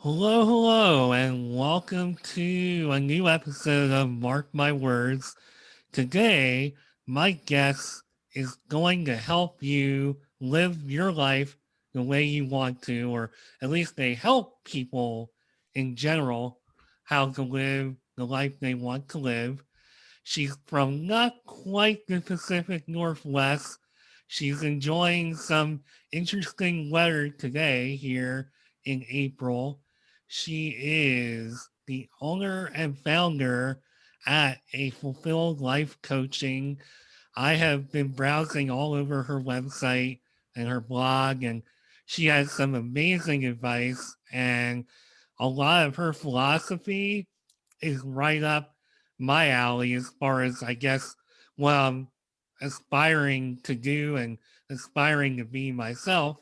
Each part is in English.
Hello, hello, and welcome to a new episode of Mark My Words. Today, my guest is going to help you live your life the way you want to, or at least they help people in general how to live the life they want to live. She's from not quite the Pacific Northwest. She's enjoying some interesting weather today here in April. She is the owner and founder at A Fulfilled Life Coaching. I have been browsing all over her website and her blog, and she has some amazing advice. And a lot of her philosophy is right up my alley as far as, I guess, what I'm aspiring to do and aspiring to be myself.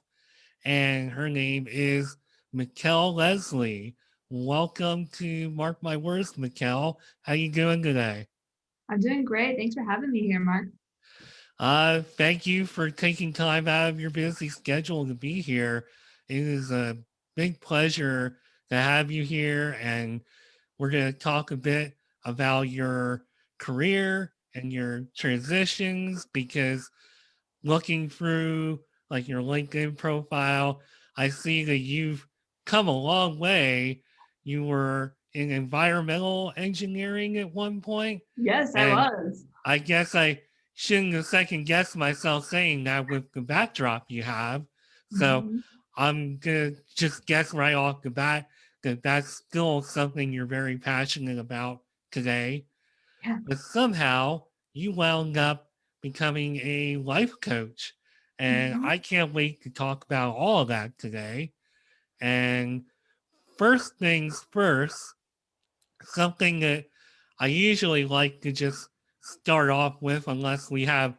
And her name is Mikkel Leslie. Welcome to Mark My Words, Mikkel. How you doing today? I'm doing great. Thanks for having me here, Mark. Thank you for taking time out of your busy schedule to be here. It is a big pleasure to have you here, and we're going to talk a bit about your career and your transitions because looking through like your LinkedIn profile, I see that you've come a long way. You were in environmental engineering at one point, Yes, I and was. I guess I shouldn't have second guessed myself saying that with the backdrop you have. So Mhm. I'm gonna just guess right off the bat that that's still something you're very passionate about today. Yeah. But somehow you wound up becoming a life coach. And Mhm. I can't wait to talk about all of that today. And first things first, something that I usually like to just start off with, unless we have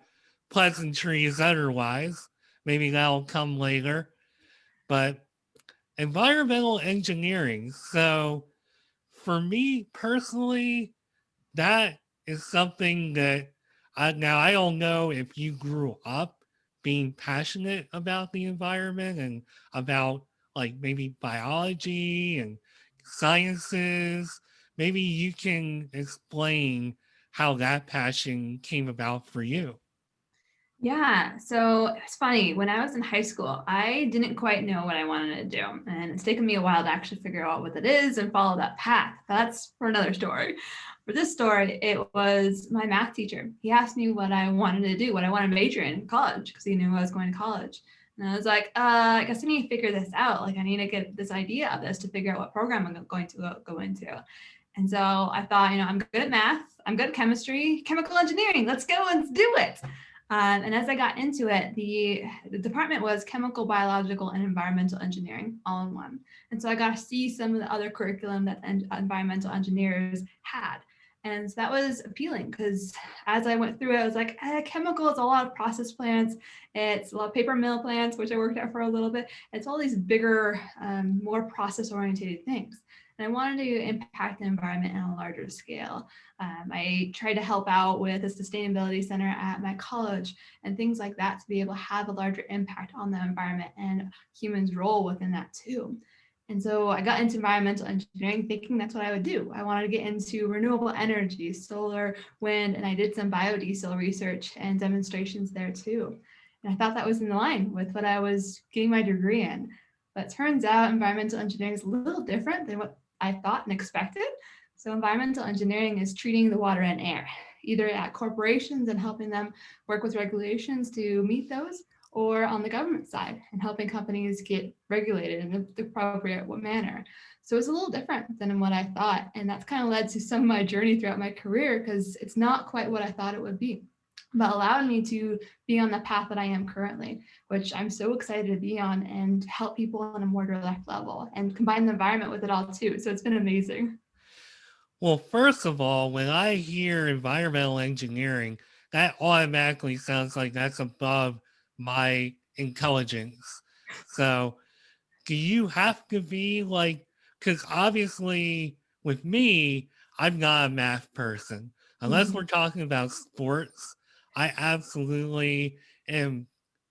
pleasantries otherwise. Maybe that'll come later. But environmental engineering. So, for me personally, that is something that I don't know if you grew up being passionate about the environment and about like maybe biology and sciences. Maybe you can explain how that passion came about for you. Yeah. So it's funny. When I was in high school, I didn't quite know what I wanted to do. And it's taken me a while to actually figure out what it is and follow that path. That's for another story. For this story, it was my math teacher. He asked me what I wanted to do, what I wanted to major in college, because he knew I was going to college. And I was like, I guess I need to figure this out. Like, I need to get this idea of this to figure out what program I'm going to go into. And so I thought, I'm good at math, I'm good at chemistry, chemical engineering. Let's go and do it. And as I got into it, the department was chemical, biological, and environmental engineering all in one. And so I got to see some of the other curriculum that environmental engineers had. And so that was appealing because as I went through it, I was like, chemical is a lot of process plants. It's a lot of paper mill plants, which I worked at for a little bit. It's all these bigger, more process oriented things. And I wanted to impact the environment on a larger scale. I tried to help out with a sustainability center at my college and things like that to be able to have a larger impact on the environment and humans' role within that too. And so I got into environmental engineering thinking that's what I would do. I wanted to get into renewable energy, solar, wind, and I did some biodiesel research and demonstrations there too. And I thought that was in line with what I was getting my degree in. But it turns out environmental engineering is a little different than what I thought and expected. So, environmental engineering is treating the water and air, either at corporations and helping them work with regulations to meet those, or on the government side and helping companies get regulated in the appropriate manner. So, it's a little different than what I thought. And that's kind of led to some of my journey throughout my career because it's not quite what I thought it would be, but allowed me to be on the path that I am currently, which I'm so excited to be on and help people on a more direct level and combine the environment with it all too. So it's been amazing. Well, first of all, when I hear environmental engineering, that automatically sounds like that's above my intelligence. So, do you have to be like, because obviously with me, I'm not a math person. Unless Mhm. we're talking about sports, I absolutely am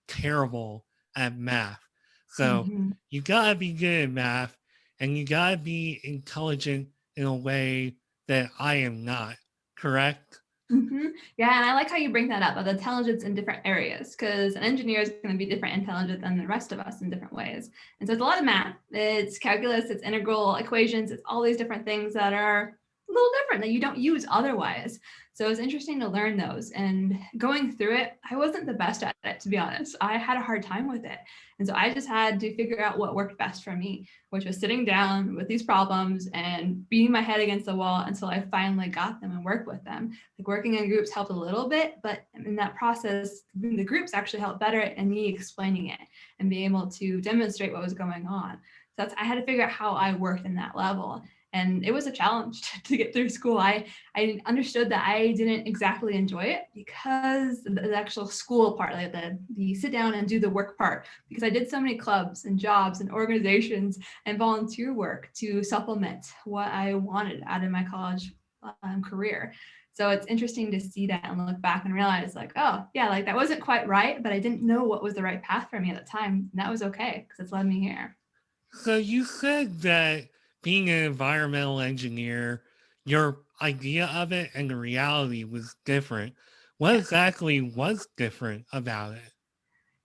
terrible at math. So, Mhm. you gotta be good at math. and you gotta be intelligent in a way that I am not, correct? Yeah, and I like how you bring that up of the intelligence in different areas because an engineer is going to be different intelligent than the rest of us in different ways. And so it's a lot of math. It's calculus, it's integral equations, it's all these different things that are a little different that you don't use otherwise. So it's interesting to learn those. And going through it, I wasn't the best at it, to be honest. I had a hard time with it. And so I just had to figure out what worked best for me, which was sitting down with these problems and beating my head against the wall until I finally got them and worked with them. Like working in groups helped a little bit, but in that process, the groups actually helped better and me explaining it and being able to demonstrate what was going on. So I had to figure out how I worked in that level. And it was a challenge to get through school. I understood that I didn't exactly enjoy it because the actual school part, like the sit down and do the work part, because I did so many clubs and jobs and organizations and volunteer work to supplement what I wanted out of my college career. So it's interesting to see that and look back and realize like, oh yeah, like that wasn't quite right, but I didn't know what was the right path for me at the time. And that was okay because it's led me here. So you said that being an environmental engineer, your idea of it and the reality was different. What Yes. exactly was different about it?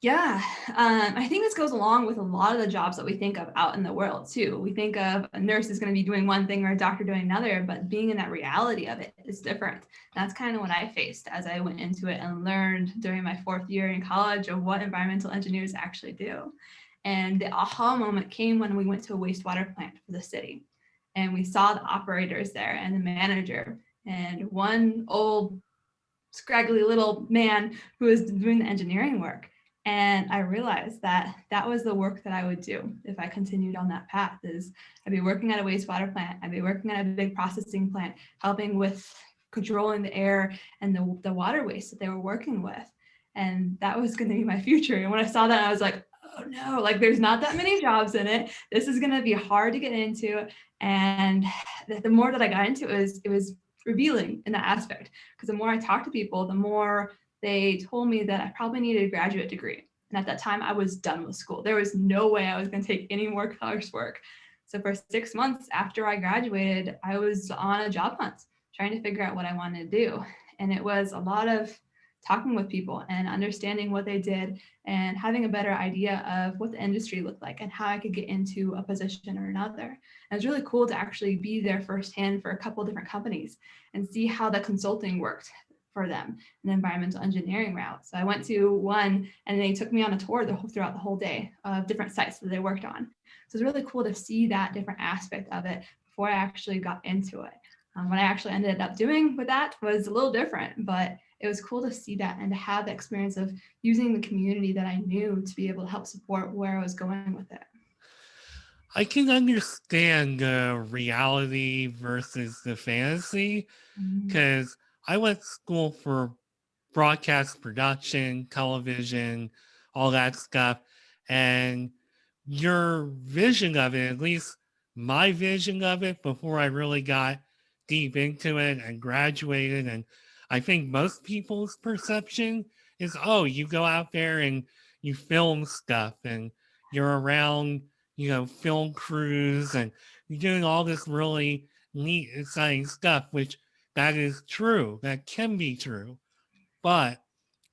Yeah, I think this goes along with a lot of the jobs that we think of out in the world too. We think of a nurse is going to be doing one thing or a doctor doing another, but being in that reality of it is different. That's kind of what I faced as I went into it and learned during my 4th year in college of what environmental engineers actually do. And the aha moment came when we went to a wastewater plant for the city. And we saw the operators there and the manager, and one old scraggly little man who was doing the engineering work. And I realized that that was the work that I would do if I continued on that path. Is I'd be working at a wastewater plant, I'd be working at a big processing plant, helping with controlling the air and the water waste that they were working with. And that was going to be my future. And when I saw that, I was like, oh no, like there's not that many jobs in it. This is going to be hard to get into. And the more that I got into it was revealing in that aspect, because the more I talked to people, the more they told me that I probably needed a graduate degree. And at that time, I was done with school. There was no way I was going to take any more coursework. So for 6 months after I graduated, I was on a job hunt, trying to figure out what I wanted to do. And it was a lot of talking with people and understanding what they did and having a better idea of what the industry looked like and how I could get into a position or another. And it was really cool to actually be there firsthand for a couple different companies and see how the consulting worked for them in the environmental engineering route. So I went to one and they took me on a tour throughout the whole day of different sites that they worked on. So it's really cool to see that different aspect of it before I actually got into it. What I actually ended up doing with that was a little different, but it was cool to see that and to have the experience of using the community that I knew to be able to help support where I was going with it. I can understand the reality versus the fantasy Mm-hmm. because I went to school for broadcast production, television, all that stuff. And your vision of it, at least my vision of it before I really got deep into it and graduated, and I think most people's perception is, oh, you go out there and you film stuff and you're around, film crews and you're doing all this really neat, exciting stuff, which that is true. That can be true. But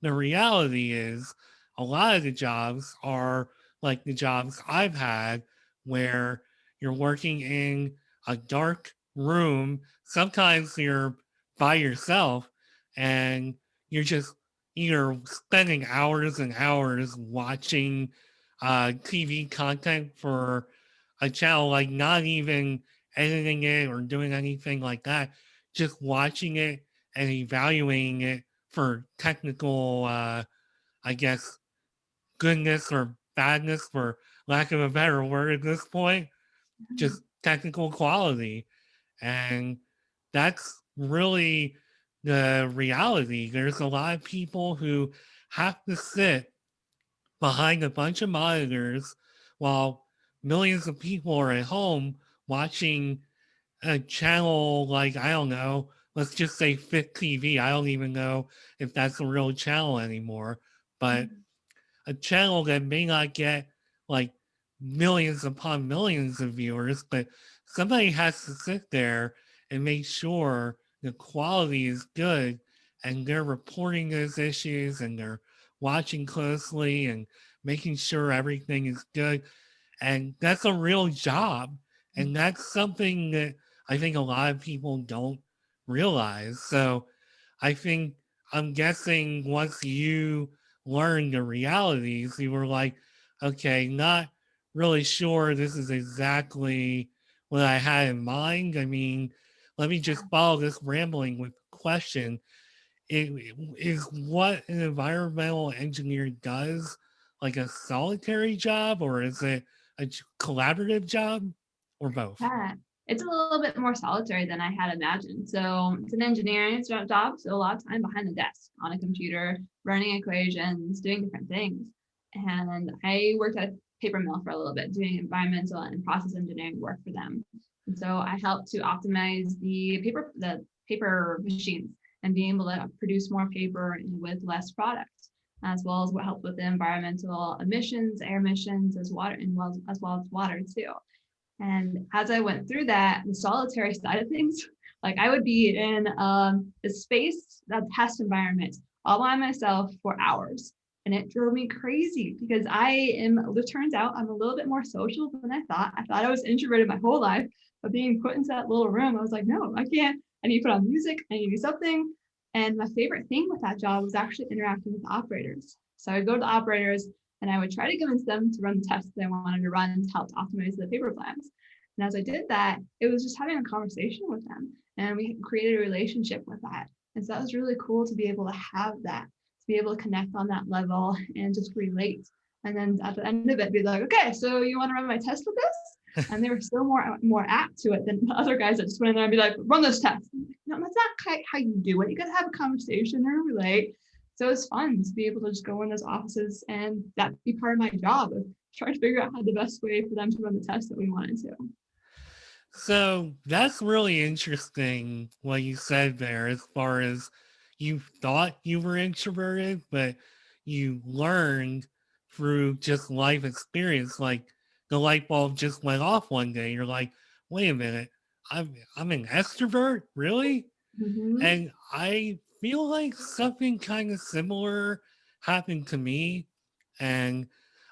the reality is, a lot of the jobs are like the jobs I've had where you're working in a dark room. Sometimes you're by yourself and you're just either spending hours and hours watching TV content for a channel, like not even editing it or doing anything like that, just watching it and evaluating it for technical, I guess, goodness or badness, for lack of a better word at this point, just technical quality. And that's really the reality. There's a lot of people who have to sit behind a bunch of monitors while millions of people are at home watching a channel like, I don't know, let's just say Fit TV. I don't even know if that's a real channel anymore, but a channel that may not get like millions upon millions of viewers, but somebody has to sit there and make sure the quality is good and they're reporting those issues and they're watching closely and making sure everything is good. And that's a real job. And that's something that I think a lot of people don't realize. So I think, I'm guessing once you learned the realities, you were like, okay, not really sure this is exactly what I had in mind. I mean, let me just follow this rambling with a question. Is what an environmental engineer does like a solitary job, or is it a collaborative job, or both? Yeah, it's a little bit more solitary than I had imagined. So it's an engineering job, so a lot of time behind the desk on a computer, running equations, doing different things. And I worked at a paper mill for a little bit, doing environmental and process engineering work for them. And so I helped to optimize the paper machines and being able to produce more paper with less product, as well as what helped with the environmental emissions, air emissions, as well as water too. And as I went through that, the solitary side of things, like I would be in a space, a test environment, all by myself for hours. And it drove me crazy because it turns out I'm a little bit more social than I thought. I thought I was introverted my whole life, but being put into that little room, I was like, no, I can't. I need to put on music. I need to do something. And my favorite thing with that job was actually interacting with operators. So I would go to the operators and I would try to convince them to run the tests that I wanted to run to help optimize the paper plans. And as I did that, it was just having a conversation with them, and we created a relationship with that. And so that was really cool to be able to have that, to be able to connect on that level and just relate. And then at the end of it, be like, okay, so you want to run my test with this? And they were still more apt to it than the other guys that just went in there and be like, run this test. Like, no, that's not how you do it. You got to have a conversation and relate. So it's fun to be able to just go in those offices and that be part of my job of trying to figure out how the best way for them to run the test that we wanted to. So that's really interesting what you said there, as far as you thought you were introverted, but you learned through just life experience. Like the light bulb just went off one day. You're like, wait a minute, I'm an extrovert, really? Mm-hmm. And I feel like something kind of similar happened to me, and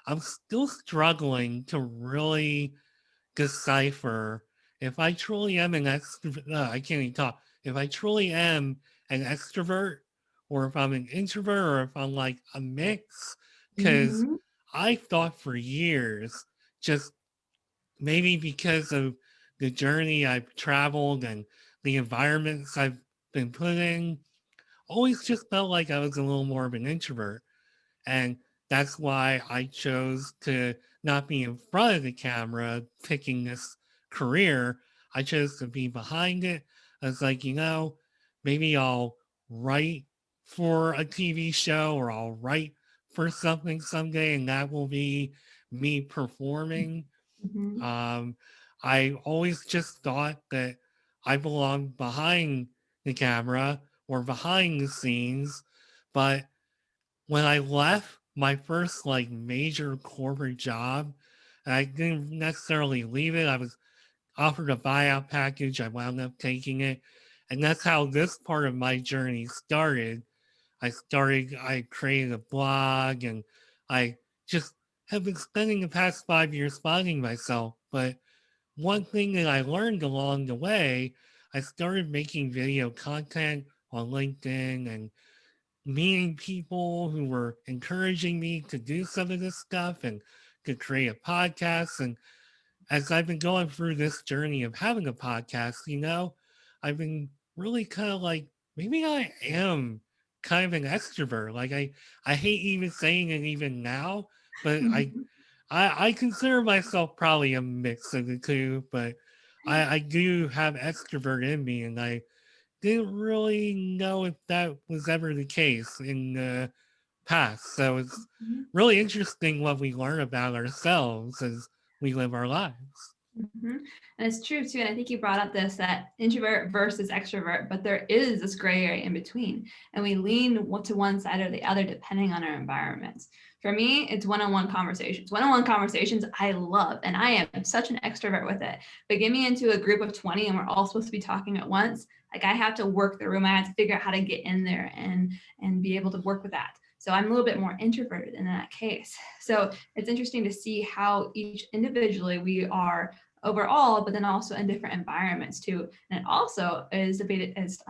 I'm still struggling to really decipher if I truly am an extrovert. I can't even talk. If I truly am an extrovert, or if I'm an introvert, or if I'm like a mix. Because Mm-hmm. I thought for years, just maybe because of the journey I've traveled and the environments I've been put in, always just felt like I was a little more of an introvert. And that's why I chose to not be in front of the camera picking this career. I chose to be behind it. I was like, maybe I'll write for a TV show, or I'll write for something someday, and that will be me performing. Mm-hmm. um, I always just thought that I belonged behind the camera or behind the scenes. But when I left my first like major corporate job, and I didn't necessarily leave it, I was offered a buyout package. I wound up taking it. And that's how this part of my journey started. I created a blog, and I just have been spending the past 5 years finding myself. But one thing that I learned along the way, I started making video content on LinkedIn and meeting people who were encouraging me to do some of this stuff and to create a podcast. And as I've been going through this journey of having a podcast, I've been really kind of like, maybe I am kind of an extrovert. Like I hate even saying it even now, but I consider myself probably a mix of the two, but I do have extrovert in me, and I didn't really know if that was ever the case in the past. So it's Mm-hmm. really interesting what we learn about ourselves as we live our lives. Mm-hmm. And it's true too. And I think you brought up this that introvert versus extrovert, but there is this gray area in between, and we lean to one side or the other depending on our environment. For me, it's one-on-one conversations. One-on-one conversations I love, and I am such an extrovert with it. But get me into a group of 20 and we're all supposed to be talking at once. Like I have to work the room. I have to figure out how to get in there and be able to work with that. So I'm a little bit more introverted in that case. So it's interesting to see how each individually we are overall, but then also in different environments too. And it also is debated as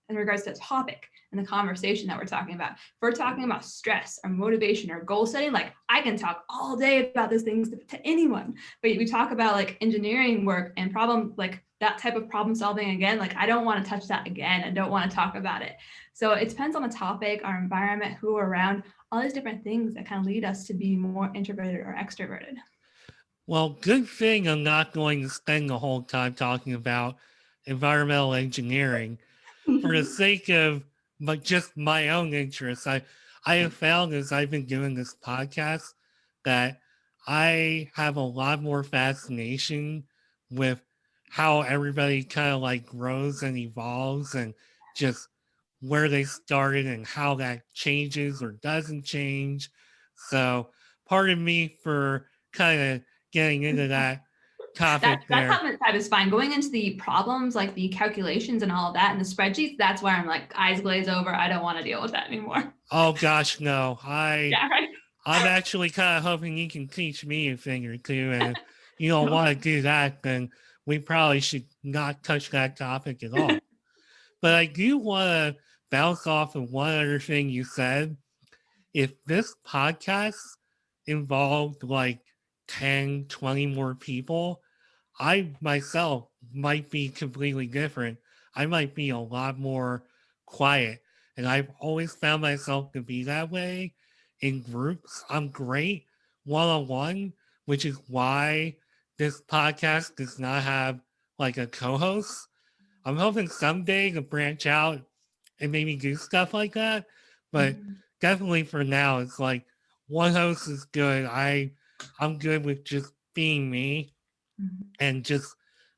in regards to the topic and the conversation that we're talking about. If we're talking about stress or motivation or goal setting, like I can talk all day about those things to anyone. But we talk about like engineering work and problem, like that type of problem solving again, like I don't want to touch that again and don't want to talk about it. So it depends on the topic, our environment, who we're around, all these different things that kind of lead us to be more introverted or extroverted. Well, good thing I'm not going to spend the whole time talking about environmental engineering for the sake of just my own interests. I have found as I've been doing this podcast that I have a lot more fascination with how everybody kind of like grows and evolves and just where they started and how that changes or doesn't change. So pardon me for kind of getting into that topic That there. type is fine. Going into the problems, like the calculations and all of that and the spreadsheets, that's where I'm like eyes glaze over. I don't want to deal with that anymore. Oh gosh, no. Yeah, right. I'm actually kind of hoping you can teach me a thing or two. And if you don't want to do that, then we probably should not touch that topic at all. But I do want to bounce off of one other thing you said. If this podcast involved like 10, 20 more people, I myself might be completely different. I might be a lot more quiet. And I've always found myself to be that way in groups. I'm great one on one, which is why this podcast does not have like a co host. I'm hoping someday to branch out and maybe do stuff like that. But Mhm. definitely for now, it's like one host is good. I'm good with just being me Mhm. and just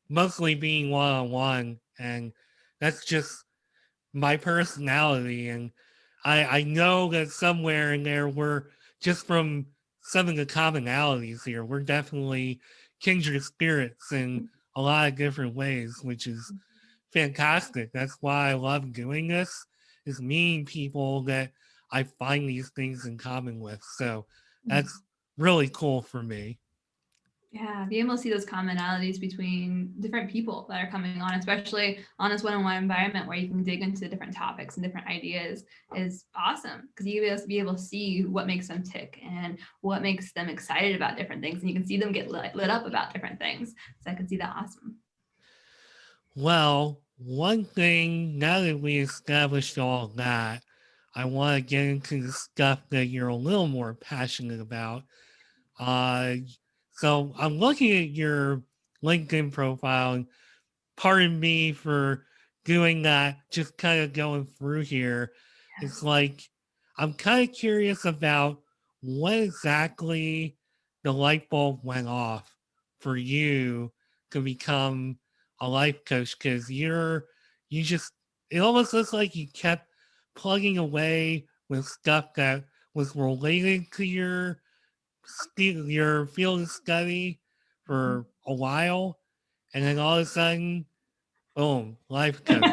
mostly being one on one. And that's just my personality. And I know that somewhere in there, we're just from some of the commonalities here, we're definitely kindred spirits in a lot of different ways, which is fantastic. That's why I love doing this, is meeting people that I find these things in common with. So that's really cool for me. Yeah, be able to see those commonalities between different people that are coming on, especially on this one-on-one environment where you can dig into different topics and different ideas is awesome because you be able to see what makes them tick and what makes them excited about different things. And you can see them get lit up about different things. So I can see that awesome. Well, one thing, now that we established all that, I want to get into the stuff that you're a little more passionate about. Uh, so I'm looking at your LinkedIn profile, and pardon me for doing that, just kind of going through here. It's like I'm kind of curious about what exactly the light bulb went off for you to become a life coach because you just it almost looks like you kept plugging away with stuff that was related to your field of study for a while, and then all of a sudden, boom, life coach.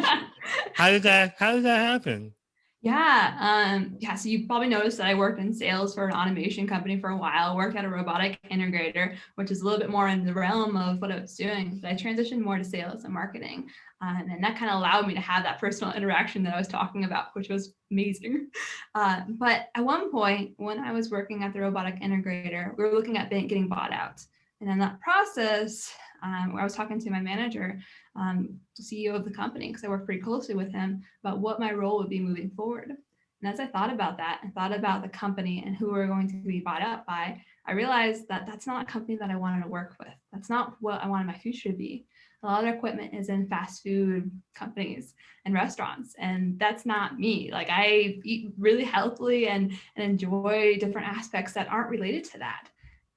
How did that happen? Yeah. So you probably noticed that I worked in sales for an automation company for a while, worked at a robotic integrator, which is a little bit more in the realm of what I was doing. But I transitioned more to sales and marketing. And that kind of allowed me to have that personal interaction that I was talking about, which was amazing. But at one point, when I was working at the robotic integrator, we were looking at getting bought out. And in that process, I was talking to my manager, the CEO of the company, because I worked pretty closely with him about what my role would be moving forward. And as I thought about that and thought about the company and who we were going to be bought out by, I realized that that's not a company that I wanted to work with. That's not what I wanted my future to be. A lot of their equipment is in fast food companies and restaurants, and that's not me. Like I eat really healthily and enjoy different aspects that aren't related to that.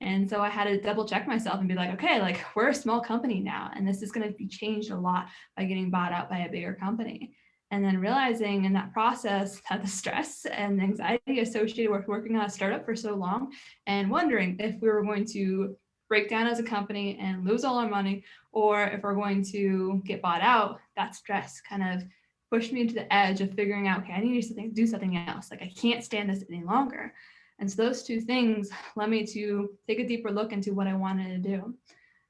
And so I had to double check myself and be like, okay, like we're a small company now, and this is going to be changed a lot by getting bought out by a bigger company. And then realizing in that process that the stress and anxiety associated with working on a startup for so long, and wondering if we were going to break down as a company and lose all our money, or if we're going to get bought out, that stress kind of pushed me to the edge of figuring out, okay, I need to do something else. Like, I can't stand this any longer. And so those two things led me to take a deeper look into what I wanted to do.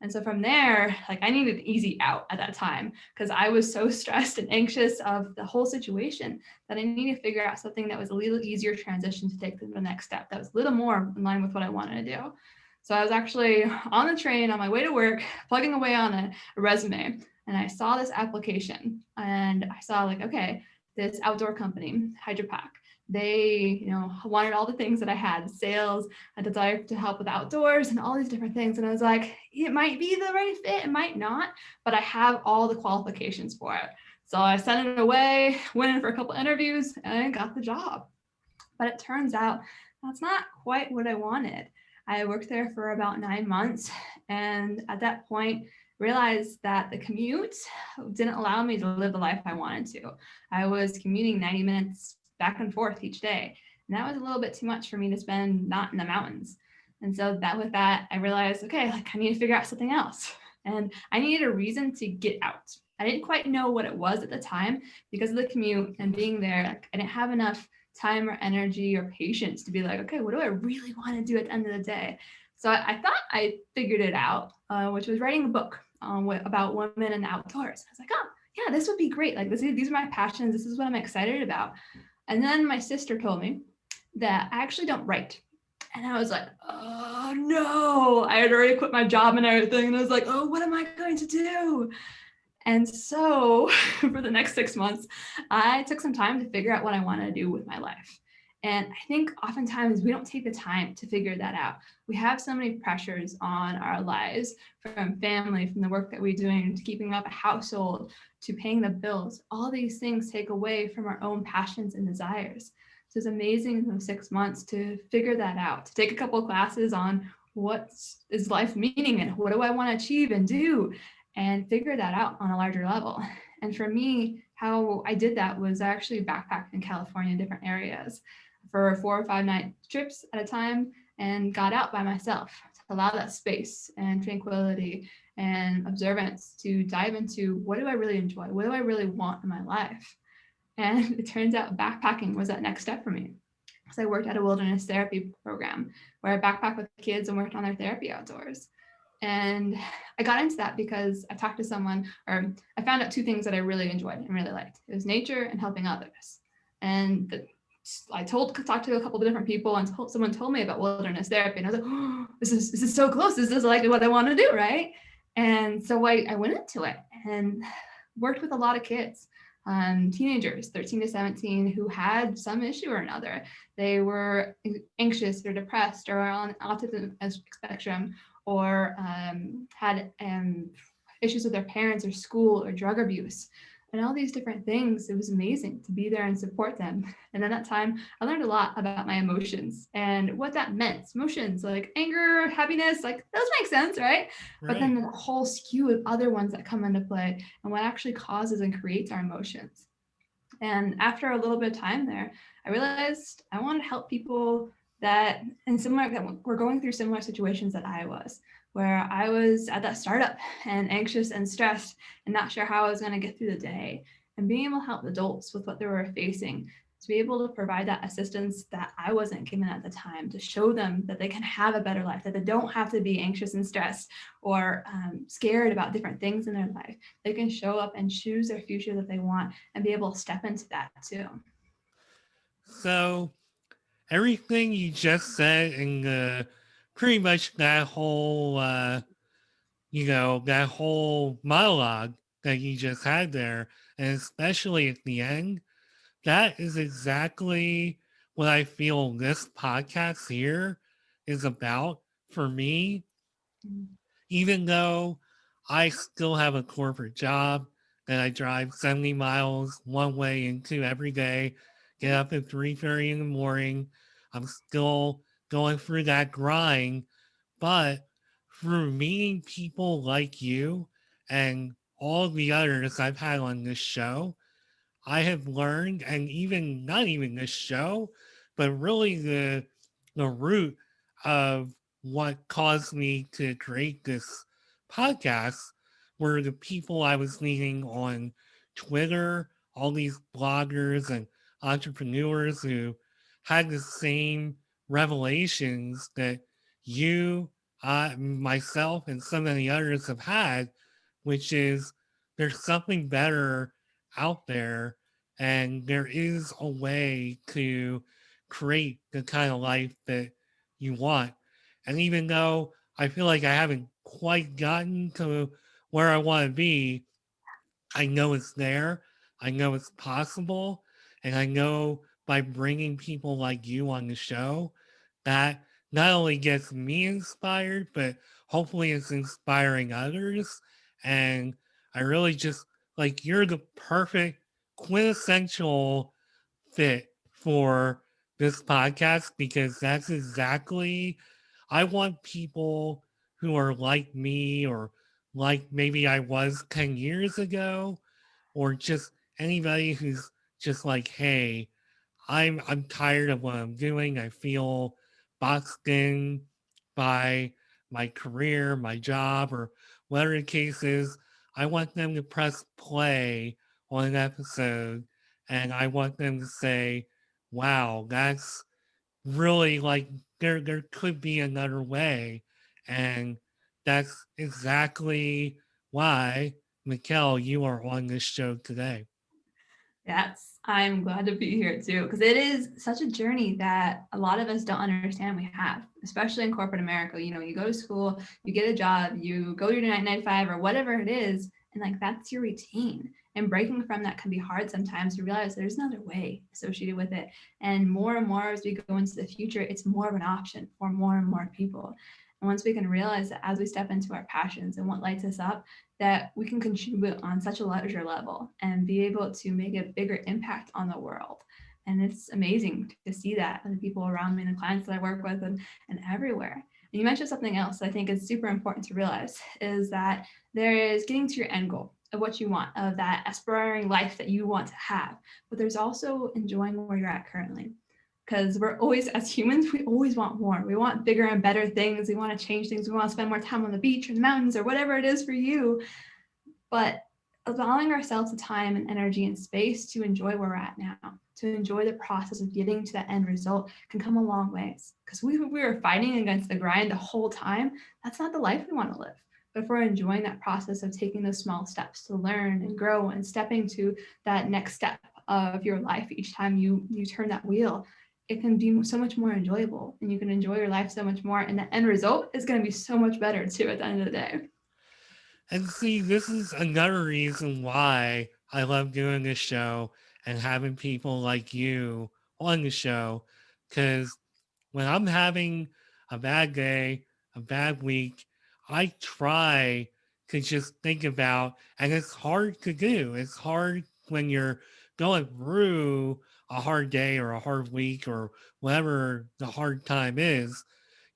And so from there, like, I needed an easy out at that time because I was so stressed and anxious of the whole situation that I needed to figure out something that was a little easier transition to take to the next step, that was a little more in line with what I wanted to do. So I was actually on the train on my way to work, plugging away on a resume, and I saw this application, and I saw, like, okay, this outdoor company, Hydropack, they, wanted all the things that I had: sales, a desire to help with outdoors, and all these different things. And I was like, it might be the right fit, it might not, but I have all the qualifications for it. So I sent it away, went in for a couple interviews, and I got the job. But it turns out that's not quite what I wanted. I worked there for about 9 months, and at that point realized that the commute didn't allow me to live the life I wanted to. I was commuting 90 minutes back and forth each day, and that was a little bit too much for me to spend not in the mountains. And so with that, I realized, okay, like, I need to figure out something else. And I needed a reason to get out. I didn't quite know what it was at the time because of the commute and being there. Like, I didn't have enough time or energy or patience to be like, okay, what do I really want to do at the end of the day? So I thought I figured it out, which was writing a book about women in the outdoors. I was like, oh, yeah, this would be great. Like, these are my passions. This is what I'm excited about. And then my sister told me that I actually don't write. And I was like, oh no, I had already quit my job and everything. And I was like, oh, what am I going to do? And so for the next 6 months, I took some time to figure out what I wanted to do with my life. And I think oftentimes we don't take the time to figure that out. We have so many pressures on our lives, from family, from the work that we're doing, to keeping up a household, to paying the bills. All these things take away from our own passions and desires. So it's amazing in those 6 months to figure that out, to take a couple of classes on what is life meaning and what do I want to achieve and do, and figure that out on a larger level. And for me, how I did that was I actually backpacked in California in different areas for 4 or 5 night trips at a time, and got out by myself to allow that space and tranquility and observance to dive into, what do I really enjoy? What do I really want in my life? And it turns out backpacking was that next step for me. So I worked at a wilderness therapy program where I backpacked with kids and worked on their therapy outdoors. And I got into that because I talked to someone, or I found out 2 things that I really enjoyed and really liked. It was nature and helping others. And I talked to a couple of different people, and someone told me about wilderness therapy, and I was like, oh, this is so close. This is like what I want to do, right? And so I went into it and worked with a lot of kids, teenagers, 13 to 17, who had some issue or another. They were anxious or depressed or on autism spectrum, or had issues with their parents or school or drug abuse and all these different things. It was amazing to be there and support them. And at that time, I learned a lot about my emotions and what that meant. Emotions like anger, happiness, like those make sense, right? But then the whole skew of other ones that come into play and what actually causes and creates our emotions. And after a little bit of time there, I realized I wanted to help people that were going through similar situations that I was, where I was at that startup and anxious and stressed and not sure how I was going to get through the day, and being able to help adults with what they were facing, to be able to provide that assistance that I wasn't given at the time, to show them that they can have a better life, that they don't have to be anxious and stressed or scared about different things in their life. They can show up and choose their future that they want and be able to step into that too. So everything you just said and pretty much that whole that whole monologue that you just had there, and especially at the end, that is exactly what I feel this podcast here is about for me. Mm. Even though I still have a corporate job that I drive 70 miles one way into every day, get up at 3:30 in the morning, I'm still going through that grind. But through meeting people like you and all the others I've had on this show, I have learned, and even not even this show, but really the root of what caused me to create this podcast were the people I was meeting on Twitter, all these bloggers and entrepreneurs who had the same revelations that you, myself, and so many others have had, which is there's something better out there, and there is a way to create the kind of life that you want. And even though I feel like I haven't quite gotten to where I want to be, I know it's there. I know it's possible. And I know by bringing people like you on the show, that not only gets me inspired, but hopefully it's inspiring others. And I really just like you're the perfect quintessential fit for this podcast because that's exactly I want people who are like me or like maybe I was 10 years ago or just anybody who's just like, hey, I'm tired of what I'm doing. I feel boxed in by my career, my job, or whatever the case is. I want them to press play on an episode and I want them to say, wow, that's really like there could be another way. And that's exactly why, Mikkel, you are on this show today. Yes, I'm glad to be here too, because it is such a journey that a lot of us don't understand we have, especially in corporate America. You know, you go to school, you get a job, you go to your 9 to 5 or whatever it is, and like that's your routine. And breaking from that can be hard sometimes to realize there's another way associated with it. And more as we go into the future, it's more of an option for more and more people. And once we can realize that as we step into our passions and what lights us up, that we can contribute on such a larger level and be able to make a bigger impact on the world. And it's amazing to see that in the people around me and the clients that I work with and everywhere. And you mentioned something else I think is super important to realize is that there is getting to your end goal of what you want, of that aspiring life that you want to have. But there's also enjoying where you're at currently, because we're always, as humans, we always want more. We want bigger and better things. We want to change things. We want to spend more time on the beach or the mountains or whatever it is for you. But allowing ourselves the time and energy and space to enjoy where we're at now, to enjoy the process of getting to that end result can come a long ways. Because we were fighting against the grind the whole time. That's not the life we want to live. But if we're enjoying that process of taking those small steps to learn and grow and stepping to that next step of your life each time you turn that wheel, it can be so much more enjoyable and you can enjoy your life so much more. And the end result is going to be so much better too at the end of the day. And see, this is another reason why I love doing this show and having people like you on the show. Because when I'm having a bad day, a bad week, I try to just think about, and it's hard to do. It's hard when you're going through a hard day or a hard week or whatever the hard time is.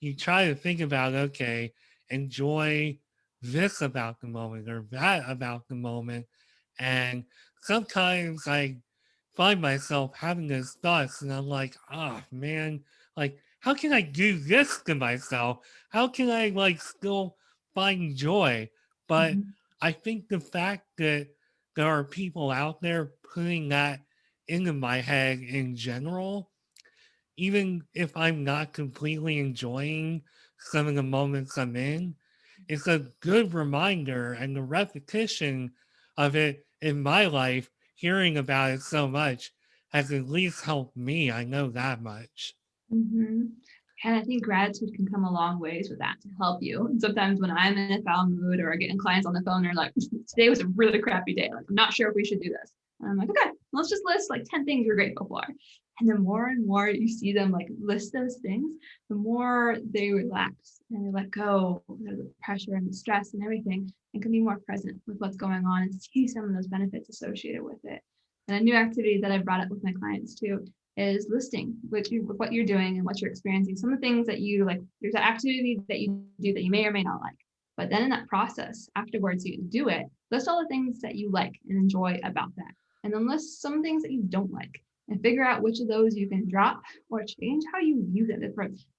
You try to think about, okay, enjoy this about the moment or that about the moment. And sometimes I find myself having those thoughts and I'm like, oh man, like, how can I do this to myself? How can I like still find joy? But Mhm. I think the fact that there are people out there putting that into my head in general, even if I'm not completely enjoying some of the moments I'm in, it's a good reminder and the repetition of it in my life, hearing about it so much has at least helped me. I know that much. Mm-hmm. And I think gratitude can come a long ways with that to help you. And sometimes when I'm in a foul mood or getting clients on the phone, they're like, today was a really crappy day. Like, I'm not sure if we should do this. And I'm like, okay, let's just list like 10 things you're grateful for. And the more and more you see them like list those things, the more they relax and they let go of the pressure and the stress and everything and can be more present with what's going on and see some of those benefits associated with it. And a new activity that I brought up with my clients too is listing what you're doing and what you're experiencing. Some of the things that you like, there's an activity that you do that you may or may not like. But then in that process, afterwards, you do it, list all the things that you like and enjoy about that. and then list some things that you don't like and figure out which of those you can drop or change how you view them.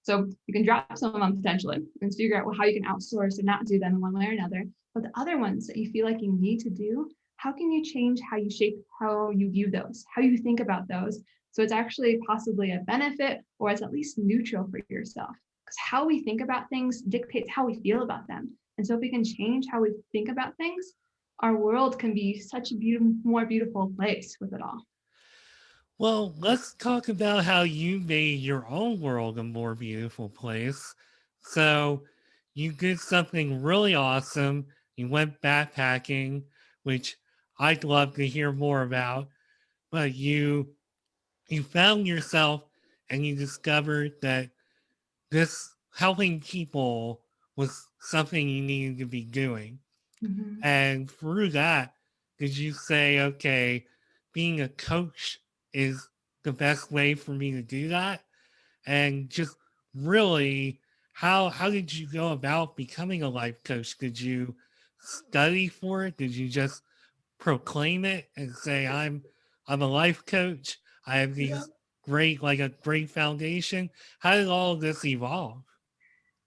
So you can drop some of them potentially and figure out how you can outsource or not do them in one way or another. But the other ones that you feel like you need to do, how can you change how you shape how you view those, how you think about those? So it's actually possibly a benefit or it's at least neutral for yourself. Because how we think about things dictates how we feel about them. And so if we can change how we think about things, our world can be such a more beautiful place with it all. Well, let's talk about how you made your own world a more beautiful place. So, you did something really awesome. You went backpacking, which I'd love to hear more about, but you found yourself and you discovered that this helping people was something you needed to be doing. Mm-hmm. And through that, did you say, okay, being a coach is the best way for me to do that? And just really, how did you go about becoming a life coach? Did you study for it? Did you just proclaim it and say, I'm a life coach. I have these a great foundation. How did all of this evolve?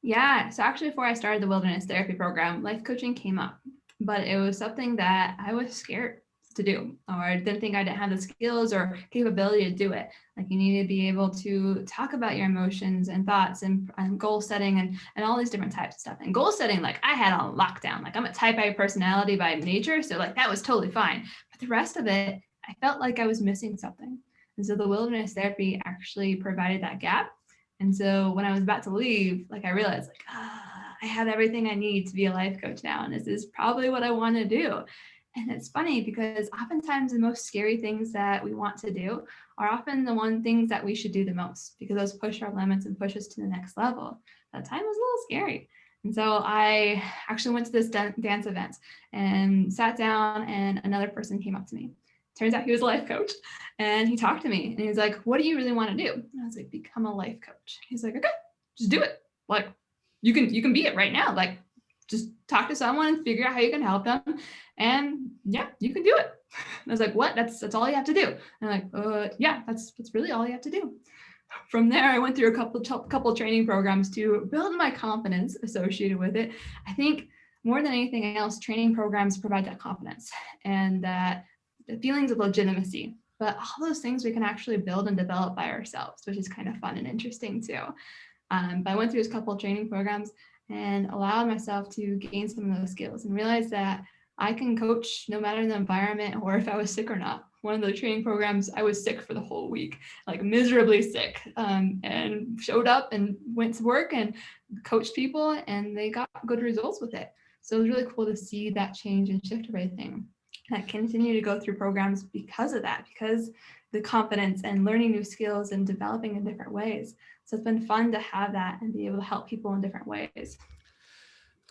Yeah. So actually, before I started the wilderness therapy program, life coaching came up, but it was something that I was scared to do, or I didn't think I didn't have the skills or capability to do it. Like you need to be able to talk about your emotions and thoughts and goal setting and all these different types of stuff. And goal setting, like I had on lockdown. Like I'm a type A personality by nature, so like that was totally fine. But the rest of it, I felt like I was missing something. And so the wilderness therapy actually provided that gap. And so when I was about to leave, like I realized like, I have everything I need to be a life coach now. And this is probably what I want to do. And it's funny because oftentimes the most scary things that we want to do are often the one things that we should do the most because those push our limits and push us to the next level. That time was a little scary. And so I actually went to this dance event and sat down and another person came up to me. Turns out he was a life coach and he talked to me and he's like, what do you really want to do? And I was like, become a life coach. He's like, okay, just do it. Like you can be it right now. Like just talk to someone and figure out how you can help them. And yeah, you can do it. And I was like, what? That's all you have to do. And I'm like, yeah, that's really all you have to do. From there, I went through a couple training programs to build my confidence associated with it. I think more than anything else, training programs provide that confidence and that the feelings of legitimacy. But all those things we can actually build and develop by ourselves, which is kind of fun and interesting too. But I went through a couple of training programs and allowed myself to gain some of those skills and realize that I can coach no matter the environment or if I was sick or not. One of the training programs, I was sick for the whole week, like miserably sick, and showed up and went to work and coached people, and they got good results with it. So it was really cool to see that change and shift everything. And I continue to go through programs because of that, because the confidence and learning new skills and developing in different ways. So it's been fun to have that and be able to help people in different ways.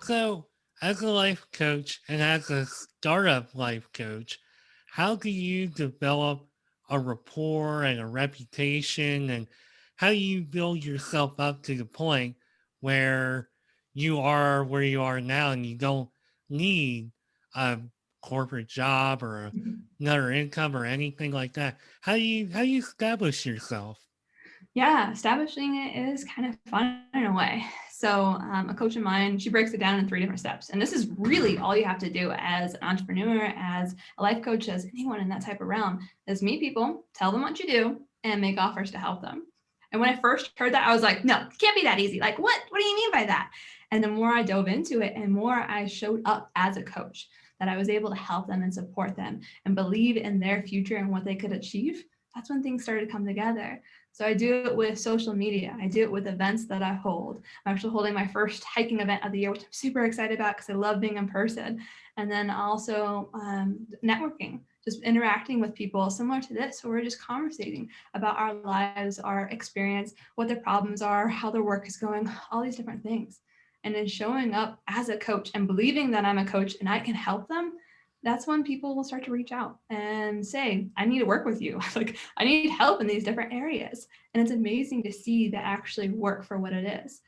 So, as a life coach and as a startup life coach, how do you develop a rapport and a reputation, and how do you build yourself up to the point where you are where you are now and you don't need a corporate job or another income or anything like that? How do you establish yourself? Yeah, establishing it is kind of fun in a way. So, a coach of mine, she breaks it down in 3 different steps. And this is really all you have to do as an entrepreneur, as a life coach, as anyone in that type of realm is meet people, tell them what you do, and make offers to help them. And when I first heard that, I was like, no, it can't be that easy. Like, what? What do you mean by that? And the more I dove into it and more I showed up as a coach, that I was able to help them and support them and believe in their future and what they could achieve, that's when things started to come together. So I do it with social media. I do it with events that I hold. I'm actually holding my first hiking event of the year, which I'm super excited about because I love being in person. And then also networking, just interacting with people similar to this, where we're just conversating about our lives, our experience, what their problems are, how their work is going, all these different things. And then showing up as a coach and believing that I'm a coach and I can help them, that's when people will start to reach out and say, I need to work with you. Like, I need help in these different areas. And it's amazing to see that actually work for what it is.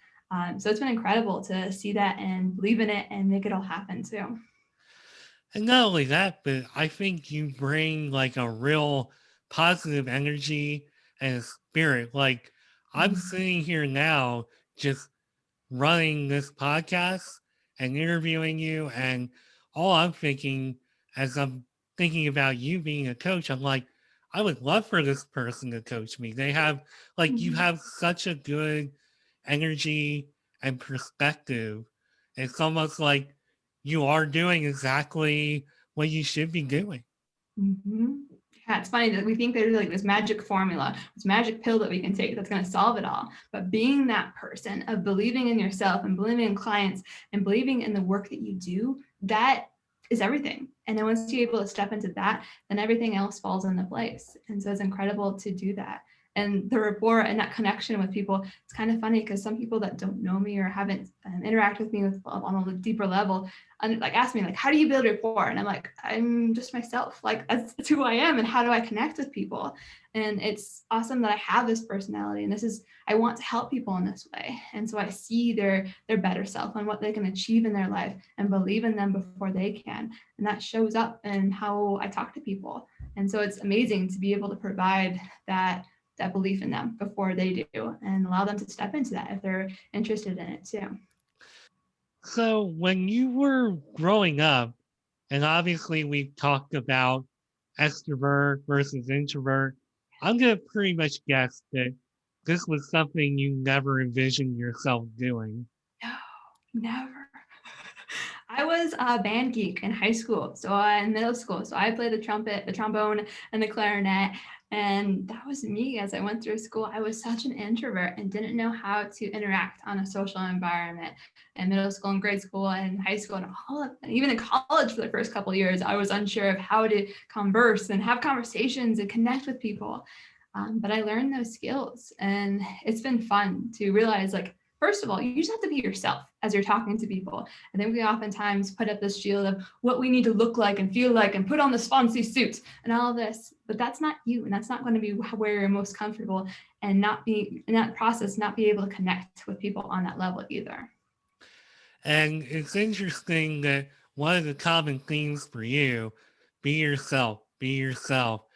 So it's been incredible to see that and believe in it and make it all happen too. And not only that, but I think you bring like a real positive energy and a spirit. Like I'm Mhm. sitting here now just running this podcast and interviewing you. And all I'm thinking as I'm thinking about you being a coach, I'm like, I would love for this person to coach me. They have, like, you Mhm. have such a good energy and perspective. It's almost like you are doing exactly what you should be doing. Mhm. Yeah, it's funny that we think there's like this magic formula, this magic pill that we can take that's going to solve it all. But being that person of believing in yourself and believing in clients and believing in the work that you do, that is everything. And then once you're able to step into that, then everything else falls into place. And so it's incredible to do that. And the rapport and that connection with people, it's kind of funny because some people that don't know me or haven't interacted with me with, on a deeper level, and like ask me like, how do you build rapport? And I'm like, I'm just myself. Like that's who I am. And how do I connect with people? And it's awesome that I have this personality. And this is, I want to help people in this way. And so I see their better self and what they can achieve in their life and believe in them before they can. And that shows up in how I talk to people. And so it's amazing to be able to provide that belief in them before they do and allow them to step into that if they're interested in it too. So when you were growing up, and obviously we've talked about extrovert versus introvert, I'm going to pretty much guess that this was something you never envisioned yourself doing. No, never. I was a band geek in high school, so in middle school. So I played the trumpet, the trombone, and the clarinet. And that was me as I went through school. I was such an introvert and didn't know how to interact on a social environment. In middle school and grade school and high school and all of, and even in college for the first couple of years, I was unsure of how to converse and have conversations and connect with people. But I learned those skills, and it's been fun to realize like, first of all, you just have to be yourself as you're talking to people. And then we oftentimes put up this shield of what we need to look like and feel like and put on this fancy suit and all of this. But that's not you. And that's not going to be where you're most comfortable, and not be in that process, not be able to connect with people on that level either. And it's interesting that one of the common themes for you, be yourself, be yourself.